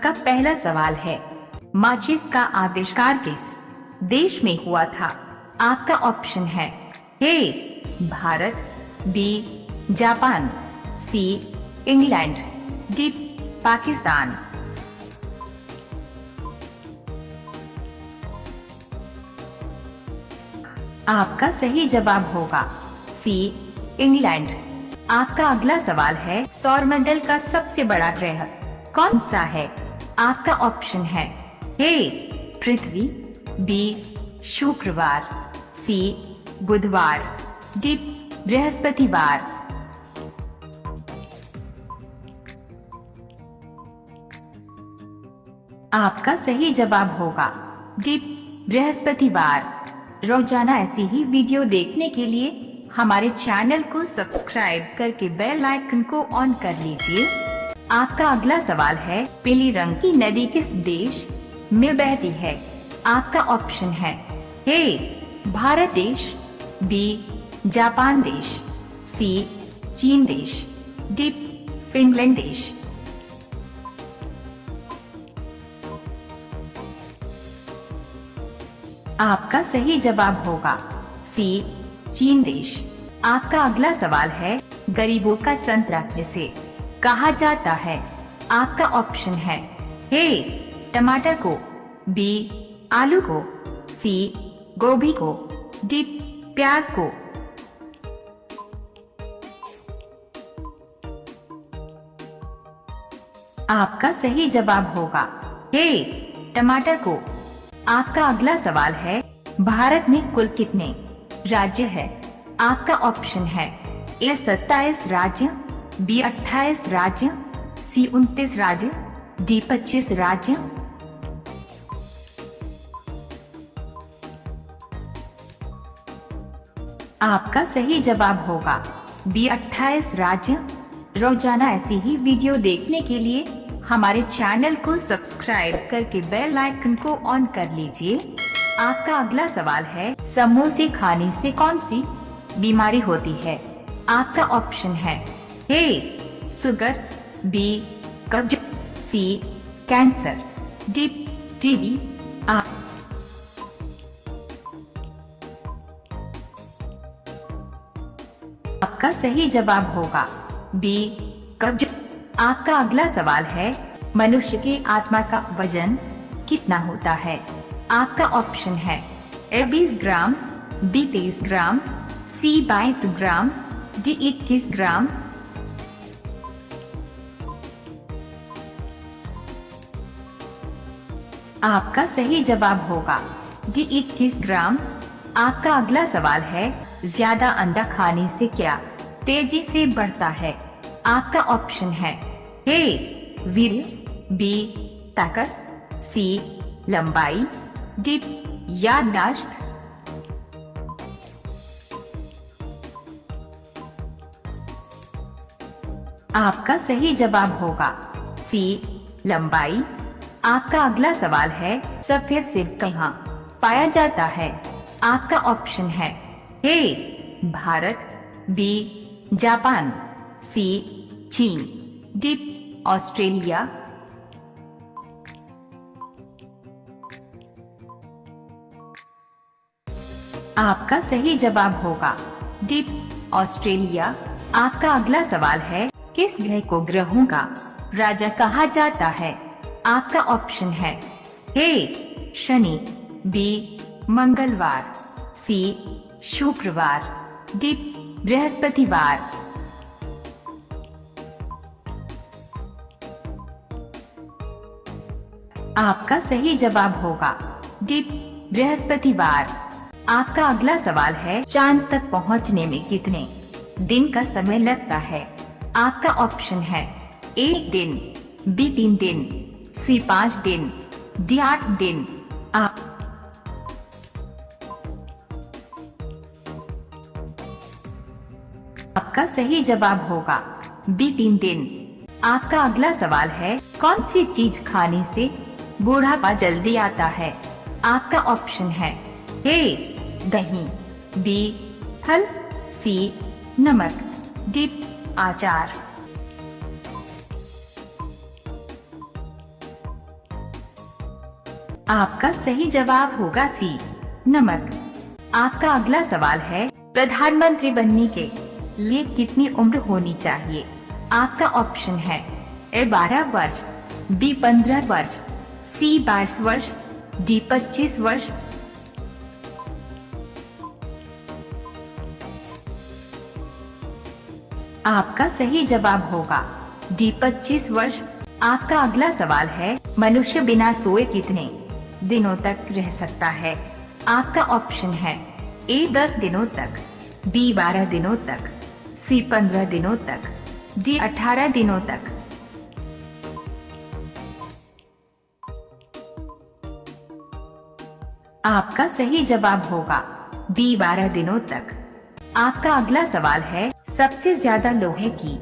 आपका पहला सवाल है, माचिस का आविष्कार किस देश में हुआ था? आपका ऑप्शन है A Bharat, B Japan, C England, D Pakistan. आपका सही जवाब होगा सी इंग्लैंड। आपका अगला सवाल है, सौरमंडल का सबसे बड़ा ग्रह कौन सा है? आपका ऑप्शन है ए पृथ्वी, बी शुक्रवार, सी बुधवार, डी बृहस्पतिवार। आपका सही जवाब होगा डी बृहस्पतिवार। रोजाना ऐसी ही वीडियो देखने के लिए हमारे चैनल को सब्सक्राइब करके बेल आइकन को ऑन कर लीजिए। आपका अगला सवाल है, पीली रंग की नदी किस देश में बहती है? आपका ऑप्शन है ए भारत देश, बी जापान देश, सी चीन देश, डी फिनलैंड देश। आपका सही जवाब होगा सी चीन देश। आपका अगला सवाल है, गरीबों का संतरा किसे कहा जाता है? आपका ऑप्शन है ए टमाटर को, बी आलू को, सी गोभी को, डी प्याज को। आपका सही जवाब होगा ए टमाटर को। आपका अगला सवाल है, भारत में कुल कितने राज्य है? आपका ऑप्शन है ए 27 राज्य, बी 28 राज्य, सी 29 राज्य, डी 25 राज्य। आपका सही जवाब होगा बी 28 राज्य। रोजाना ऐसी ही वीडियो देखने के लिए हमारे चैनल को सब्सक्राइब करके बेल आइकन को ऑन कर लीजिए। आपका अगला सवाल है, समोसे खाने से कौन सी बीमारी होती है? आपका ऑप्शन है ए शुगर, बी कब्ज, सी कैंसर, डी टीबी। आपका सही जवाब होगा बी कब्ज। आपका अगला सवाल है, मनुष्य की आत्मा का वजन कितना होता है? आपका ऑप्शन है ए 20 ग्राम, बी 23 ग्राम, सी 22 ग्राम, डी 21 ग्राम। आपका सही जवाब होगा डी 21 ग्राम। आपका अगला सवाल है, ज्यादा अंडा खाने से क्या तेजी से बढ़ता है? आपका ऑप्शन है ए वीर्य, बी ताकत, सी लंबाई, डी याददाश्त। आपका सही जवाब होगा सी लंबाई। आपका अगला सवाल है, सफेद सिर कहाँ पाया जाता है? आपका ऑप्शन है ए भारत, बी जापान, सी चीन, डी ऑस्ट्रेलिया। आपका सही जवाब होगा डी ऑस्ट्रेलिया। आपका अगला सवाल है, किस ग्रह को ग्रहों का राजा कहा जाता है? आपका ऑप्शन है ए शनि, बी मंगलवार, सी शुक्रवार, डी बृहस्पतिवार। आपका सही जवाब होगा डी बृहस्पतिवार। आपका अगला सवाल है, चांद तक पहुंचने में कितने दिन का समय लगता है? आपका ऑप्शन है ए 1 दिन, बी 3 दिन, सी 5 दिन, डी 8 दिन। आपका सही जवाब होगा बी 3 दिन। आपका अगला सवाल है, कौन सी चीज खाने से बुढ़ापा जल्दी आता है? आपका ऑप्शन है ए दही, बी फल, सी नमक, डी अचार। आपका सही जवाब होगा सी, नमक। आपका अगला सवाल है, प्रधानमंत्री बनने के लिए कितनी उम्र होनी चाहिए? आपका ऑप्शन है ए 12 वर्ष, बी 15 वर्ष, सी 22 वर्ष, डी 25 वर्ष। आपका सही जवाब होगा डी 25 वर्ष। आपका अगला सवाल है, मनुष्य बिना सोए कितने दिनों तक रह सकता है? आपका ऑप्शन है ए 10 दिनों तक, बी 12 दिनों तक, सी 15 दिनों तक, डी 18 दिनों तक। आपका सही जवाब होगा बी 12 दिनों तक। आपका अगला सवाल है, सबसे ज्यादा लोहे की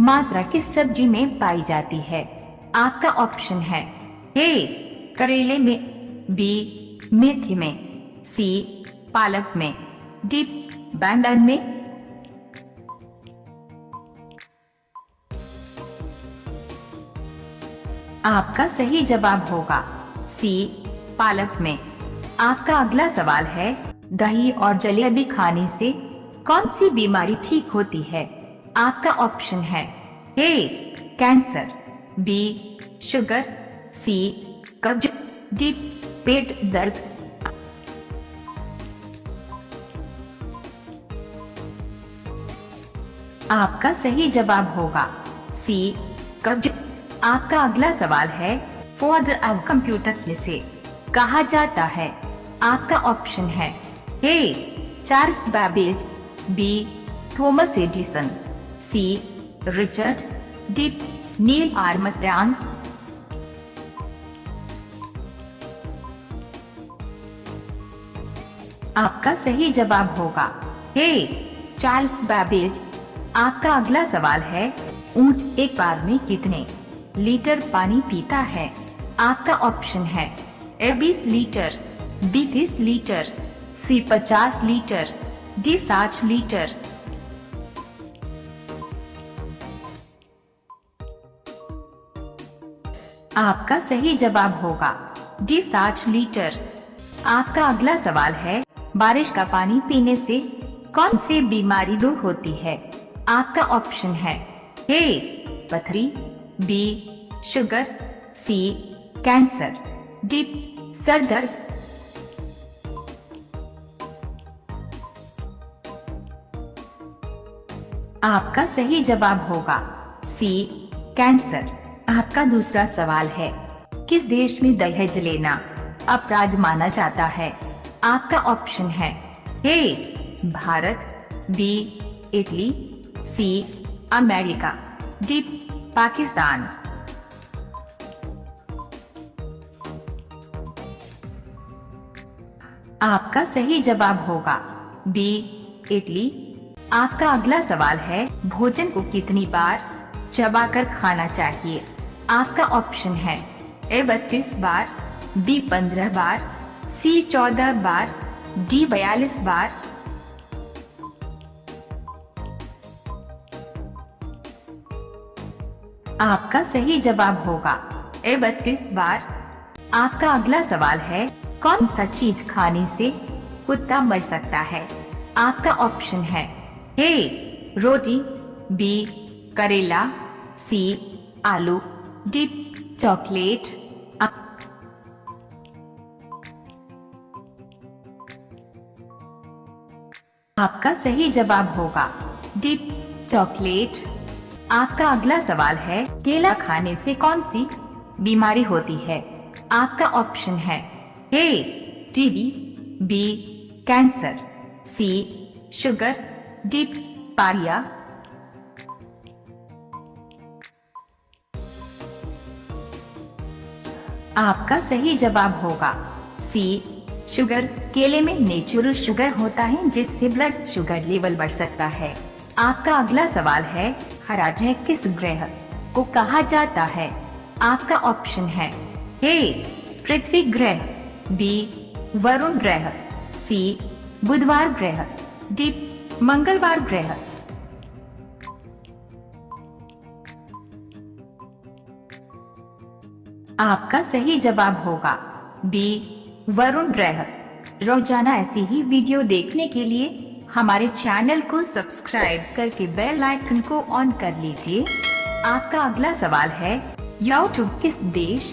मात्रा किस सब्जी में पाई जाती है? आपका ऑप्शन है ए करेले में, बी मेथी में, सी पालक में, डी बैंगन में। आपका सही जवाब होगा सी पालक में। आपका अगला सवाल है, दही और जलेबी खाने से कौन सी बीमारी ठीक होती है? आपका ऑप्शन है ए कैंसर, बी शुगर, सी कब्ज, डी पेट दर्द। आपका सही जवाब होगा सी कब्ज। आपका अगला सवाल है, फादर ऑफ कंप्यूटर किसे कहा जाता है? आपका ऑप्शन है A Charles Babbage, B Thomas Edison, C Richard, D Neil Armstrong. आपका सही जवाब होगा ए चार्ल्स बैबेज। आपका अगला सवाल है, ऊंट एक बार में कितने लीटर पानी पीता है? आपका ऑप्शन है ए 20 लीटर, बी 30 लीटर, सी 50 लीटर, डी 60 लीटर। आपका सही जवाब होगा डी 60 लीटर। आपका अगला सवाल है, बारिश का पानी पीने से कौन सी बीमारी दूर होती है? आपका ऑप्शन है ए पथरी, बी शुगर, सी कैंसर, डी सर दर्द। आपका सही जवाब होगा सी कैंसर। आपका दूसरा सवाल है, किस देश में दहेज लेना अपराध माना जाता है? आपका ऑप्शन है A Bharat, B Italy, C America, D Pakistan. आपका सही जवाब होगा बी इटली। आपका अगला सवाल है, भोजन को कितनी बार चबाकर खाना चाहिए? आपका ऑप्शन है ए 32 बार, बी 15 बार, सी 14 बार, डी 42 बार। आपका सही जवाब होगा ए 32 बार। आपका अगला सवाल है, कौन सा चीज खाने से कुत्ता मर सकता है? आपका ऑप्शन है ए रोटी, बी करेला, सी आलू, डी चॉकलेट। आपका सही जवाब होगा डी चॉकलेट। आपका अगला सवाल है, केला खाने से कौन सी बीमारी होती है? आपका ऑप्शन है ए टीबी, बी कैंसर, सी शुगर, डी पारिया। आपका सही जवाब होगा सी शुगर। केले में नेचुरल शुगर होता है जिससे ब्लड शुगर लेवल बढ़ सकता है। आपका अगला सवाल है, हरा ग्रह किस ग्रह को कहा जाता है? आपका ऑप्शन है ए पृथ्वी ग्रह, बी वरुण ग्रह, सी बुधवार ग्रह, डी मंगलवार ग्रह। आपका सही जवाब होगा बी वरुण ग्रह। रोजाना ऐसी ही वीडियो देखने के लिए हमारे चैनल को सब्सक्राइब करके बेल आइकन को ऑन कर लीजिए। आपका अगला सवाल है, यूट्यूब किस देश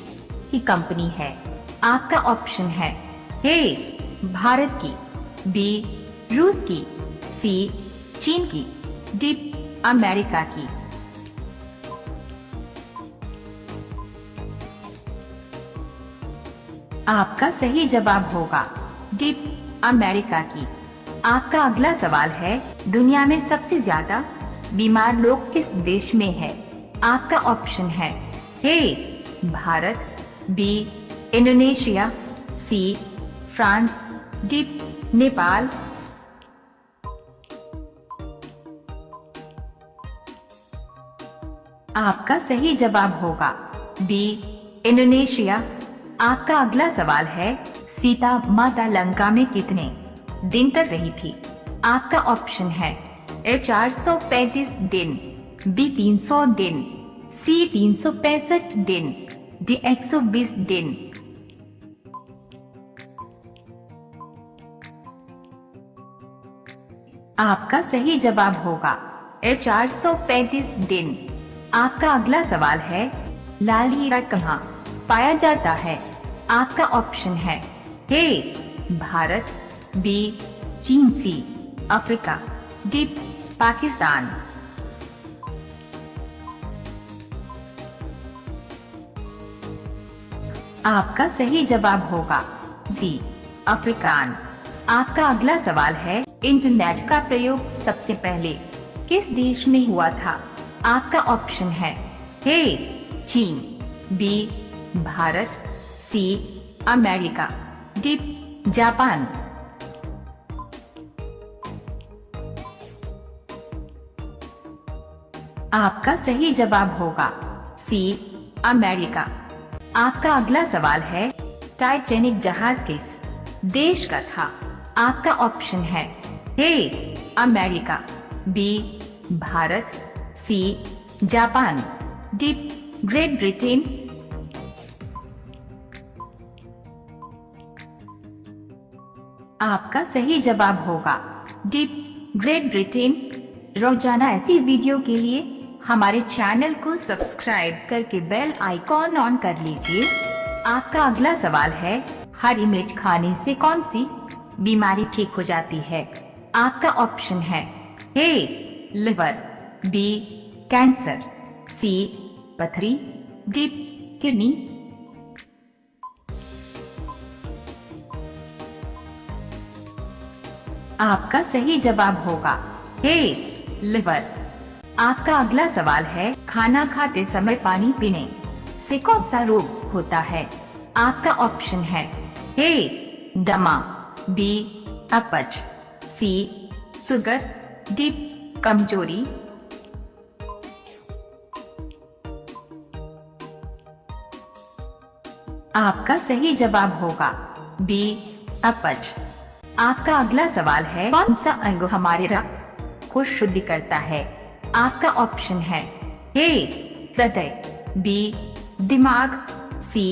की कंपनी है? आपका ऑप्शन है ए भारत की, बी रूस की, सी चीन की, डी अमेरिका की। आपका सही जवाब होगा डी अमेरिका की। आपका अगला सवाल है, दुनिया में सबसे ज्यादा बीमार लोग किस देश में है? आपका ऑप्शन है A Bharat, B Indonesia, C France, D Nepal. आपका सही जवाब होगा बी इंडोनेशिया। आपका अगला सवाल है, सीता माता लंका में कितने दिन तक रही थी? आपका ऑप्शन है ए 435 दिन, बी 300 दिन, सी 365 दिन, डी 120 दिन। आपका सही जवाब होगा ए 435 दिन। आपका अगला सवाल है, लाल हीरा कहाँ पाया जाता है? आपका ऑप्शन है ए भारत, बी चीन, सी अफ्रीका, डी पाकिस्तान। आपका सही जवाब होगा सी अफ्रीकान। आपका अगला सवाल है, इंटरनेट का प्रयोग सबसे पहले किस देश में हुआ था? आपका ऑप्शन है ए चीन, B Bharat, C America, D Japan. आपका सही जवाब होगा सी अमेरिका। आपका अगला सवाल है, टाइटैनिक जहाज किस देश का था? आपका ऑप्शन है A America, B Bharat, C Japan, D Great Britain. आपका सही जवाब होगा डी ग्रेट ब्रिटेन। रोजाना ऐसी वीडियो के लिए हमारे चैनल को सब्सक्राइब करके बेल आइकॉन ऑन कर लीजिए। आपका अगला सवाल है, हरी मिर्च खाने से कौन सी बीमारी ठीक हो जाती है? आपका ऑप्शन है ए लिवर, बी कैंसर, सी पथरी, डी किडनी। आपका सही जवाब होगा ए लिवर। आपका अगला सवाल है, खाना खाते समय पानी पीने से कौन सा रोग होता है? आपका ऑप्शन है ए दमा, बी अपच, सी शुगर, डी कमजोरी। आपका सही जवाब होगा बी अपच। आपका अगला सवाल है, कौन सा अंग हमारे रक्त को शुद्ध करता है? आपका ऑप्शन है ए हृदय, बी दिमाग, सी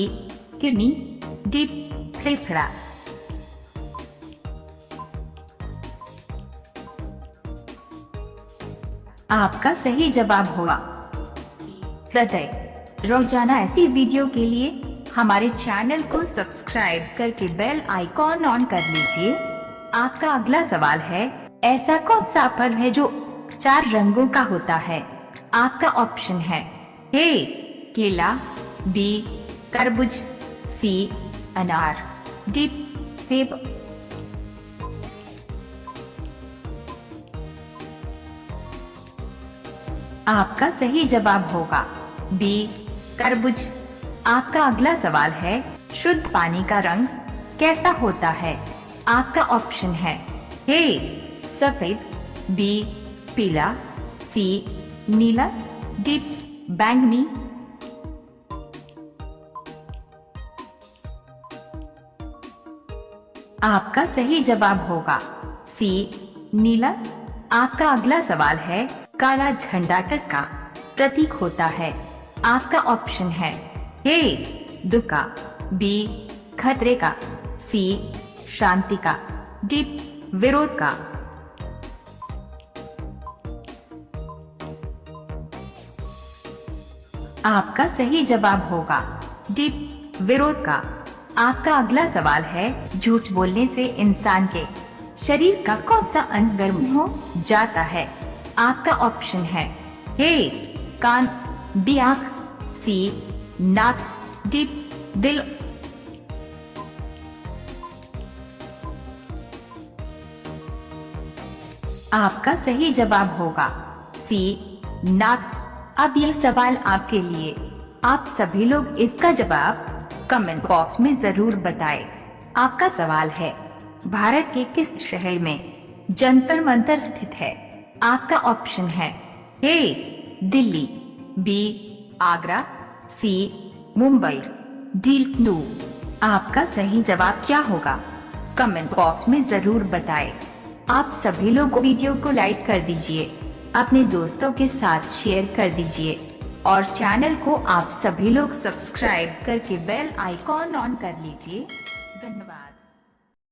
किडनी, डी फेफड़ा। आपका सही जवाब होगा हृदय। रोजाना ऐसी वीडियो के लिए हमारे चैनल को सब्सक्राइब करके बेल आइकॉन ऑन कर लीजिए। आपका अगला सवाल है, ऐसा कौन सा फल है जो 4 रंगों का होता है? आपका ऑप्शन है ए केला, बी तरबूज, सी अनार, डी सेब। आपका सही जवाब होगा बी तरबूज। आपका अगला सवाल है, शुद्ध पानी का रंग कैसा होता है? आपका ऑप्शन है ए सफेद, बी पीला, सी नीला, डी बैंगनी। आपका सही जवाब होगा सी नीला। आपका अगला सवाल है, काला झंडा किसका प्रतीक होता है? आपका ऑप्शन है ए दुक्का, बी खतरे का। सी शांति का। डी विरोध का। आपका सही जवाब होगा डी विरोध का। आपका अगला सवाल है, झूठ बोलने से इंसान के शरीर का कौन सा अंग गर्म हो जाता है? आपका ऑप्शन है ए कान, बी आंख, सी नाक, डी दिल। आपका सही जवाब होगा सी नाक। अब यह सवाल आपके लिए, आप सभी लोग इसका जवाब कमेंट बॉक्स में जरूर बताएं। आपका सवाल है, भारत के किस शहर में जंतर मंतर स्थित है? आपका ऑप्शन है ए दिल्ली, बी आगरा, सी मुंबई, डी लखनऊ। आपका सही जवाब क्या होगा? कमेंट बॉक्स में जरूर बताएं। आप सभी लोग वीडियो को लाइक कर दीजिए, अपने दोस्तों के साथ शेयर कर दीजिए और चैनल को आप सभी लोग सब्सक्राइब करके बेल आइकॉन ऑन कर लीजिए। धन्यवाद।